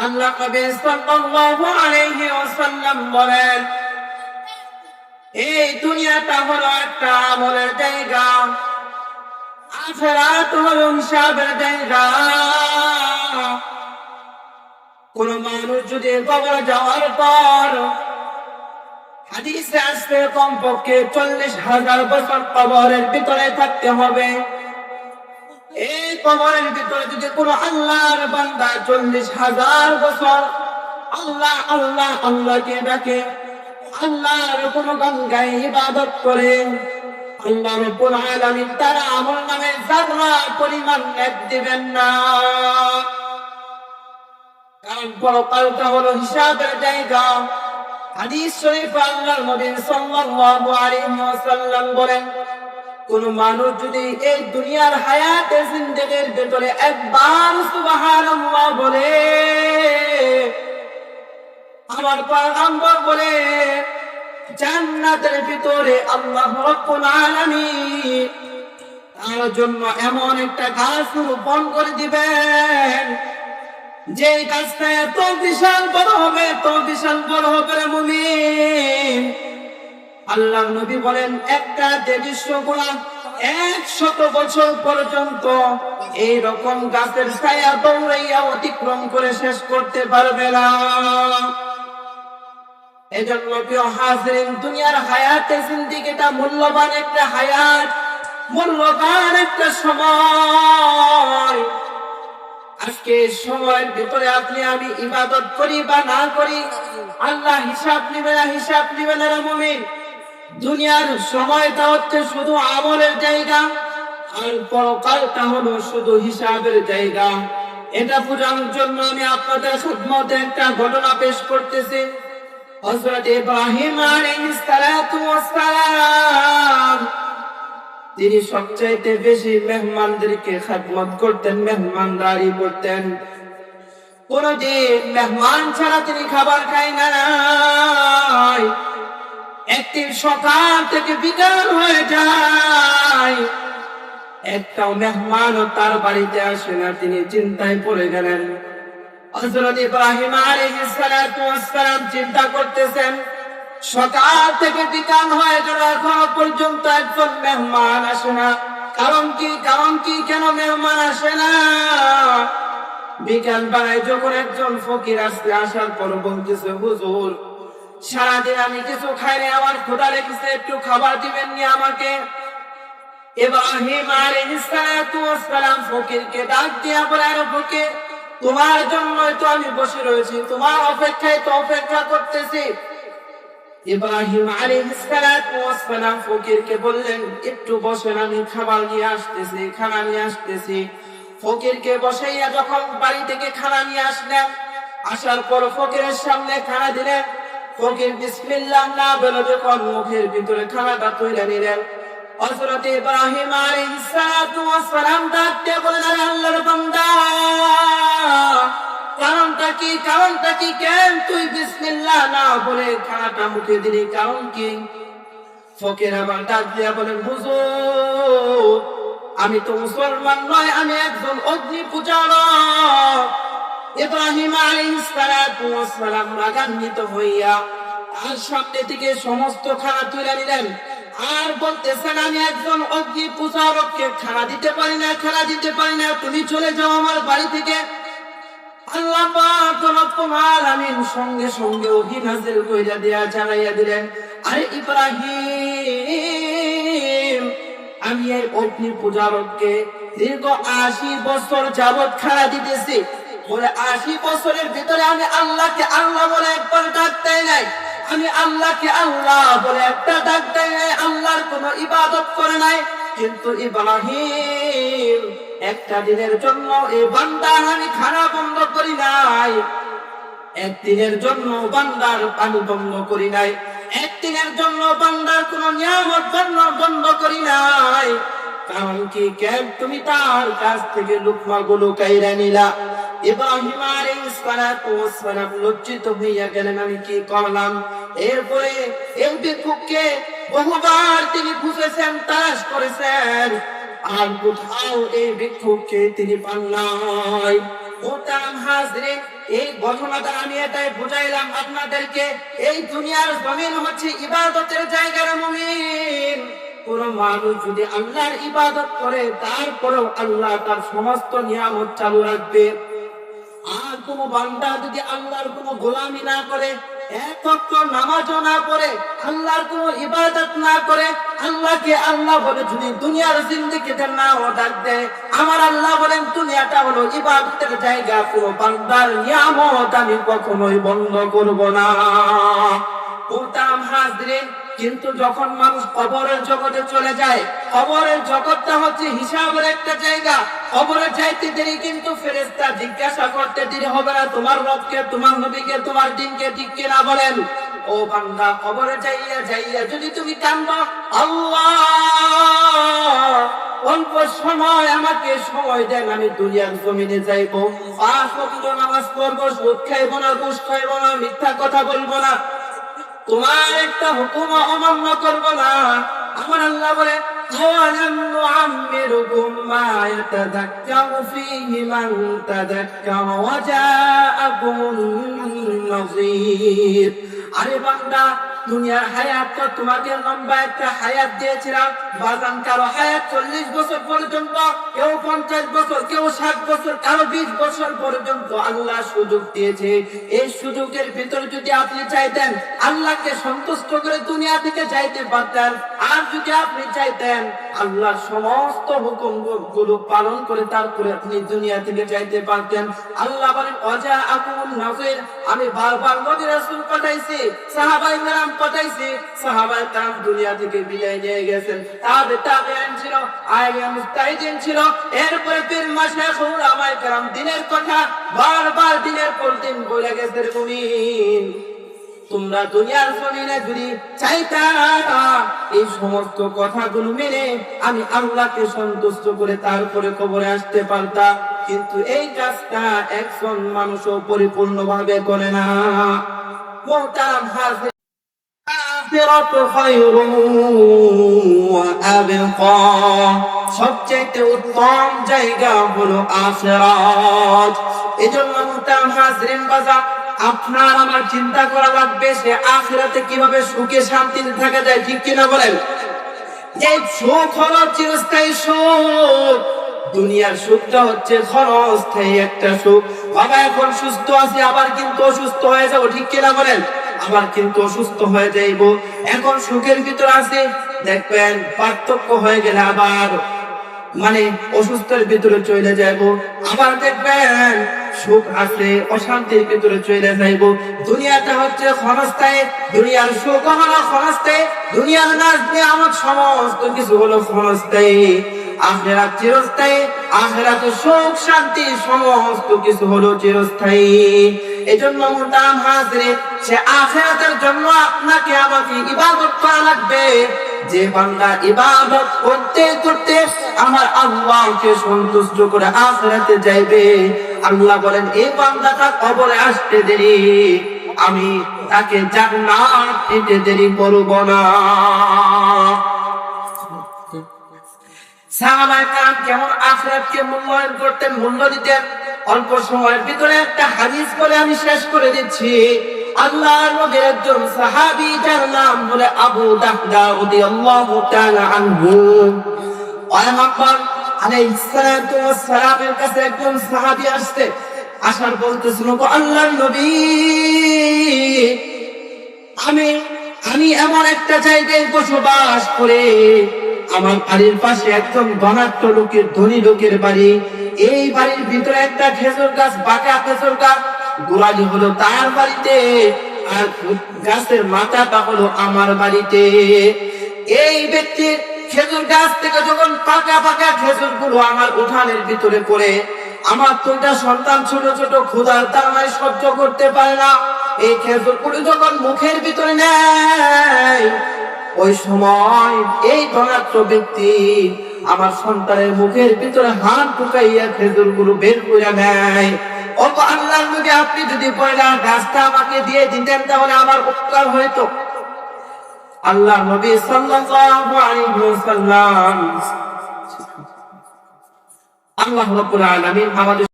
আল্লাহ নবী সাল্লাল্লাহু আলাইহি ওয়াসাল্লাম বলেন, এই দুনিয়াটা হলো একটা আমলের জায়গা, আখিরাত হলো হিসাবের জায়গা। কোন মানুষ যদি কবরে যাওয়ার পর, হাদিসে আসবে কমপক্ষে 40,000 বছর কবরের ভিতরে থাকতে হবে। এই কবরের ভিতরে যদি কোনো আল্লাহর বান্দা 40,000 বছর আল্লাহ আল্লাহ আল্লাহকে ডাকে, আল্লাহর গুণগান গায়, ইবাদত করে, আল্লাহ রাব্বুল আলামিন তার আমল নামে যারা পরিমাণ নেক দিবেন না। কারণ পরকালটা হলো হিসাবের জায়গা। হাদিস শরীফে আল্লাহর নবী সাল্লাল্লাহু আলাইহি ওয়াসাল্লাম বলেন, কোন মানুষ যদি এই দুনিয়ার হায়াতে জিন্দেগির ভিতরে একবার সুবহানাল্লাহ বলে, আমার পয়গম্বর বলে, জান্নাতের ভিতরে আল্লাহ রাব্বুল আলামিন তার জন্য এমন একটা গাছ রোপণ করে দিবেন, যে গাছটা এত বিশাল বড় হবে, এত বিশাল বড় হবে রে মুমিন। আল্লাহ নবী বলেন, একটা দেড়শো গুণা 100 বছর পর্যন্ত এই রকম গাছের ছায়া দৌড়াইয়া অতিক্রম করে শেষ করতে পারবে না। এজন্য প্রিয় হাজরিন, দুনিয়ার হায়াতে জিন্দেগিটা মূল্যবান একটা হায়াত, মূল্যবান একটা সময়। আজকে সময়ের ভিতরে আপনি আমি ইবাদত করি বা না করি, আল্লাহ হিসাব নিবে না, হিসাব নিবে না রে মুমিন। দুনিয়ার সময়টা হচ্ছে শুধু আমলের জায়গা, আর পরকালটা হলো শুধু হিসাবের জায়গা। এটা বোঝানোর জন্য আমি আপনাদের খিদমতে একটা ঘটনা পেশ করতেছি। হযরত ইব্রাহিম আলাইহিস সালাতু ওয়াস সালাম তিনি সবচাইতে বেশি মেহমানদেরকে খিদমত করতেন, মেহমানদারি করতেন। কোনদিন মেহমান ছাড়া তিনি খাবার খায় নাই। একদিন সকাল থেকে বিকাল হয়ে যায়, একটাও মেহমানও তার বাড়িতে আসে না। তিনি চিন্তায় পড়ে গেলেন। হযরত ইব্রাহিম আলাইহিস সালাতু ওয়াস সালাম চিন্তা করতেছেন, সকাল থেকে বিকাল হয়ে গেল, এখনো পর্যন্ত একজন মেহমান আসে না। কারণ কি, কারণ কি, কেন মেহমান আসে না? বিকাল বেলায় যখন একজন ফকির আসবে, আসার পর বলতেছে, হুজুর সারাদিন আমি কিছু খাইনি, আমার ক্ষুধা লেগেছে, একটু খাবার দিবেন নি আমাকে? ইব্রাহিম আলাইহিস সালাতু ওয়াস সালাম ফকিরকে ডাক দিয়া বলে, আরে ফকির, তোমার জন্যই তো আমি বসে রয়েছি, তোমার অপেক্ষায় তো অপেক্ষা করতেছি। ইব্রাহিম আলাইহিস সালাতু ওয়াস সালাম ফকিরকে বললেন, একটু বসেন, আমি খাবার নিয়ে আসতেছি, খানা নিয়ে আসতেছি। ফকিরকে বসাইয়া যখন বাড়ি থেকে খানা নিয়ে আসলেন, আসার পর ফকিরের সামনে খানা দিলেন। ফকির বিসমিল্লাহ না বলে যখন মুখের ভিতরে খানাটা তুলে নিলেন, হযরত ইব্রাহিম আলাইহিস সালাতু ওয়াস সালাম ডাক দিয়ে বলেন, আরে আল্লাহর বান্দা, কারণটা কি, কারণটা কি, কেন তুই বিসমিল্লাহ না বলে খানাটা মুখে দিলি, কারণ কি? ফকির আবার ডাক দিয়া বলেন, হুজুর আমি তো মুসলমান নয়, আমি একজন অগ্নি পূজারক। ইব্রাহিম আলাইহিস সালাতু ওয়াস সালাম রাগান্বিত হইয়া তার সামনে থেকে সমস্ত খানা তুলে নিলেন, আর বলতেছেন, আমি একজন অগ্নি পূজারককে খানা দিতে পারি না, খানা দিতে পারি না, তুমি চলে যাও আমার বাড়ি থেকে। আল্লাহ পাক রব্বুল আলামিন সঙ্গে সঙ্গে ওহী নাযিল কইরা দিয়া জানাইয়া দিলেন, আরে ইব্রাহিম, আমি এই অগ্নি পূজারককে দীর্ঘ 80 বছর যাবত খানা দিতেছি। বলে 80 বছরের ভিতরে আমি আল্লাহকে আল্লাহ বলে একবার ডাক দেই নাই, আমি আল্লাহকে আল্লাহ বলে একটা ডাক দেই নাই, আল্লাহর কোনো ইবাদত করে নাই। কিন্তু ইব্রাহিম, একটা দিনের জন্য এই বান্দার আমি খানা বন্ধ করি নাই, একদিনের জন্য বান্দার পানি বন্ধ করি নাই, একদিনের জন্য বান্দার কোন নিয়ামত বন্ধ করি নাই। কারণ কি, কেন তুমি তার কাছ থেকে লুকমা গুলো কাইরা নিলা? ইব্রাহিম আলাইহিস সালাতু ওয়াস সালাম লজ্জিত হইয়া গেলেন, আমি কি করলাম? এরপরে এই ভিক্ষুককে বহুবার তিনি খুঁজেছেন, তালাশ করেছেন, আর কোথাও এই ভিক্ষুককে তিনি পান নাই। মোহতারাম হাজরিন, এই ঘটনাটা আমি এটাই বুঝাইলাম আপনাদেরকে, এই দুনিয়ার জমিন হচ্ছে ইবাদতের জায়গা রে মুমিন। কোন মানুষ যদি আল্লাহর ইবাদত করে তারপরেও আল্লাহ তার সমস্ত নিয়ামত চালু রাখবে। আর কোন বান্দা যদি আল্লাহর কোন গোলামি না করে, এক ওয়াক্ত নামাজও না পড়ে, আল্লাহর কোন ইবাদত না করে, আল্লাহকে আল্লাহ বলে যদি দুনিয়ার জিন্দেগিতে নাও ডাক দেয়, আমার আল্লাহ বলেন দুনিয়াটা হলো ইবাদতের জায়গা, কোন বান্দার নিয়ামত আমি কখনোই বন্ধ করব না। মোহতারাম হাজরিন, কিন্তু যখন মানুষ কবরের জগতে চলে যায়, কবরের জগৎটা হচ্ছে হিসাবের একটা জায়গা। কবরে যাইতে দেরি কিন্তু ফেরেশতা জিজ্ঞাসা করতে দেরি হবে না, তোমার রবকে, তোমার নবীকে, তোমার দিনকে ঠিক কিনা বলেন। ও বান্দা, কবরে যাইয়া যাইয়া যদি তুমি কান্দো, আল্লাহ অল্প সময় আমাকে সময় দেন, আমি দুনিয়ার জমিনে যাইবো, 5 ওয়াক্ত নামাজ পড়বো, সুদ খাইবো না, ঘুষ খাইবো না, মিথ্যা কথা বলবো না, তোমার একটা হুকুম অমান্য করব না। আমার আল্লাহ বলে আওয়ালাম নুআম্মিরুকুম মা ইয়াতাযাক্কারু ফীহি মান তাযাক্কারা ওয়া জাআকুমুন নাযীর। আরে বান্দা, দুনিয়ার হায়াত তো তোমাকে লম্বা একটা হায়াত দিয়েছিলাম বাজান, কারো হায়াত 40 বছর পর্যন্ত, কেউ 50 বছর, কেউ 60 বছর, কারো 20 বছর পর্যন্ত আল্লাহ সুযোগ দিয়েছে। এই সুযোগের ভিতরে যদি আপনি চাইতেন আল্লাহকে সন্তুষ্ট করে দুনিয়া থেকে যাইতে পারতেন, আর যদি আপনি চাইতেন আল্লাহর সমস্ত হুকুম গুলো পালন করে তারপরে আপনি দুনিয়া থেকে যাইতে পারতেন। আল্লাহ বলেন ওয়াজা আকুমুন নাযির, আমি বারবার নবী রাসূল পাঠাইছি, সাহাবায়ে কেরাম পাঠাইছি, সাহাবায়ে কেরাম দুনিয়া থেকে বিদায় নিয়ে গেছেন, তাবেঈন ছিল, আইলে মুস্তাহিদিন ছিল, এরপরে পীর মাশায়েখ উলামায়ে কেরাম দিনের কথা বারবার দিনের পর দিন বলে গেছে। মুমিন, তোমরা দুনিয়ার জমিনে যদি চাইতা এই সমস্ত কথাগুলো মেনে আমি আল্লাহকে সন্তুষ্ট করে তারপরে কবরে আসতে পারতাম, কিন্তু এই কাজটা একজন মানুষও পরিপূর্ণভাবে করে না। মুহতারাম হাজির, আখিরাতু খায়রুন ওয়া আবকা, সবচেয়ে উত্তম জায়গা হলো আখিরাত। এজন্য মুহতারাম হাজিরিন বাজার, আপনার আমার চিন্তা করা লাগবে সে আখিরাতে কিভাবে সুখে শান্তিতে থাকা যায়, ঠিক কিনা বলেন। যে সুখ হলো চিরস্থায়ী সুখ, দুনিয়ার সুখটা হচ্ছে ক্ষণস্থায়ী একটা সুখ। বাবা এখন সুস্থ আছে, আবার কিন্তু অসুস্থ হয়ে যাবো, ঠিক কিনা বলেন, আবার কিন্তু অসুস্থ হয়ে যাইবো। এখন সুখের ভিতর আছে, দেখবেন পার্থক্য হয়ে গেলে আবার মানে অসুস্থের ভিতরে চলে যাইবো, আবার দেখবেন সুখ আছে অশান্তির ভিতরে চলে যাইবো। দুনিয়াটা হচ্ছে ক্ষণস্থায়ী, দুনিয়ার সুখ হলো ক্ষণস্থায়ী, দুনিয়ার নাজ নিয়ামত সমস্ত কিছু হলো ক্ষণস্থায়ী। আখিরাত চিরস্থায়ী, আখিরাতে সুখ শান্তি সমস্ত কিছু হলো চিরস্থায়ী। এজন্য মুহতারাম হাজিরিন, সে আখিরাতের জন্য আপনাকে আমাকে ইবাদত করা লাগবে। যে বান্দা ইবাদত করতে করতে আমার আল্লাহকে সন্তুষ্ট করে আখিরাতে যাইবে, আল্লাহ বলেন এই বান্দাটা কবরে আসতে দেরি, আমি তাকে জান্নাত দিতে দেরি করব না। সাহাবায়ে কেরাম কেমন আখিরাতকে মূল্যায়ন করতেন, মূল্য দিতেন, অল্প সময়ের ভিতরে একটা হাদিস বলে আমি শেষ করে দিচ্ছি। আল্লাহর নবীর একজন সাহাবী, যার নাম বলে আবু দাহদা রাদিয়াল্লাহু তাআলা আনহু। পয়গম্বর আলাইহিস সালাতু ওয়াস সালামের কাছে একজন সাহাবী আসছে, আসার বলতেছিল, আল্লাহর নবী, আমি এমন একটা জায়গায় বসবাস করে, আমার বাড়ির পাশে একদম ধনাঢ্য লোকের, ধনী লোকের বাড়ি, এই বাড়ির ভিতরে একটা খেজুর গাছ, বাঁকা খেজুর গাছ, গোড়ালি হলো তার বাড়িতে, আর গাছের মাথাটা হলো আমার বাড়িতে। এই ব্যক্তির খেজুর গাছ থেকে যখন পাকা পাকা খেজুর গুলো আমার উঠানের ভিতরে পড়ে, আমার দুইটা সন্তান ছোট ছোট ক্ষুধার তাড়নায় সহ্য করতে পারে না, এই খেজুর গুলো যখন মুখের ভিতরে নেয়, ওই সময় এই ধনাঢ্য ব্যক্তি আমার সন্তানের মুখের ভিতরে হাত ঢুকাইয়া খেজুর গুলো বের করে নেয়। ও আল্লাহর নবী, আপনি যদি পয়লা গাছটা আমাকে দিয়ে দিতেন তাহলে আমার উপকার হইতো। আল্লাহর নবী সাল্লাল্লাহু আলাইহি ওয়াসাল্লাম, আল্লাহ রাব্বুল আলামিন আমাদের